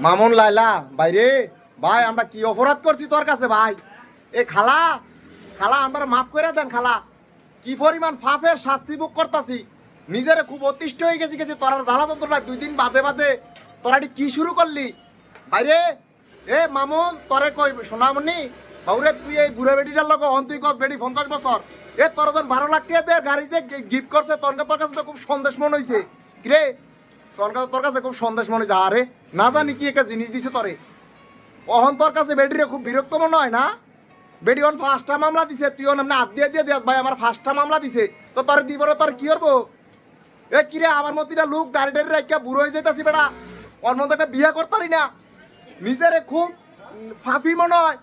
মামুন লাইলা বাইরে ভাই আমরা কি অপরাধ করছি তোর কাছে ভাই এ খালা খালা আমরা মাফ করে দেন খালা কি পরিমাণ পাপের শাস্তি ভোগ করতাছি নিজের খুব অতিষ্ঠ হয়ে গেছি তোর আর জ্বালা যন্ত্রণা 2 দিন বাদে বাদে তোরা কি শুরু করলি বাইরে এ মামুন তোরে কই সোনামণি বাবুরে তুই এই বুড়া বেটিটার লগে তুই কস বেটি 50 বছর এ তোর যখন 12 লাখ টাকা দে গাড়ি যে গিফট করছে তোর কাছে তো খুব সন্দেশ মনে হয়েছে কিরে তোর কাছে খুব সন্দেশ মনে হয়েছে আরে না জানি কি একটা জিনিস দিছে তোরে অহন তোর কাছে বেডিরে খুব বিরক্ত মনে হয় না বেডি অন 5টা মামলা দিছে তুই অন হাত দিয়ে দিয়াস ভাই আমার 5টা মামলা দিছে তো তোর দিবরে তোর কি করবো এ কিরে আমার মতিটা লোক দাঁড়ি দাঁড়িয়ে রাখিয়া বুড়ো হয়ে যেতেছি বেটা ওর মধ্যে একটা বিয়ে করতারি না নিজেরে খুব ফাঁপি মনে হয়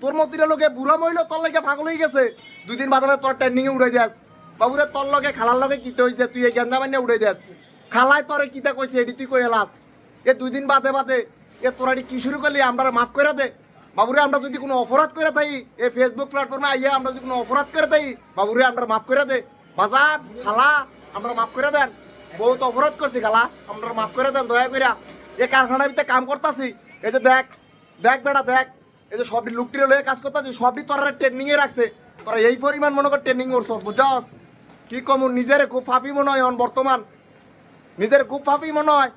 তোর মতিটা লোকে বুড়া মহিলা তোর লাগে পাগল হয়ে গেছে 2 দিন বাদে তোর ট্রেন্ডিংয়ে উড়াই দিয়াস বাবুরে তোর লগে খালার লগে কিতে হয়েছে তুই এই গেঞ্জা মাইনে উড়াই দিয়াস খালাই তোরে কিতা কইছে এডি তুই কই এলাস এ 2 দিন বাদে বাদে এ তোরা কি শুরু করলি আমরা মাফ করে দে বাবুরে আমরা যদি কোনো অপরাধ করে থাই এই ফেসবুক প্ল্যাটফর্মে আইয়া আমরা যদি কোনো অপরাধ করে থাই বাবুরে আমরা মাফ করে দে বাজার খালা আমরা মাফ করে দেন বহুত অপরাধ করছি খালা আমরা মাফ করে দেন দয়া কইরা এই কারখানার ভিতরে কাম করতাছি এই যে দেখ দেখ বেটা দেখ এই যে সবটি লুকটিরে লয়ে কাজ করতাছি সবটি তোরা ট্রেনিং এ রাখছে তোরা এই পরিমাণ মনে কর ট্রেনিং করছস বুঝছস কি কম নিজের খুব ফাঁপি মনে হয় এখন বর্তমান নিজের খুব ফাঁপি মনে হয়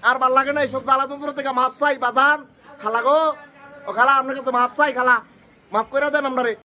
আর ভাল লাগে না এইসব জ্বালাতন্ত্র থেকে মাপ চাই বাজান খালা গো ও খালা আপনার কাছে মাপ চাই খালা মাফ করে দেন আমরা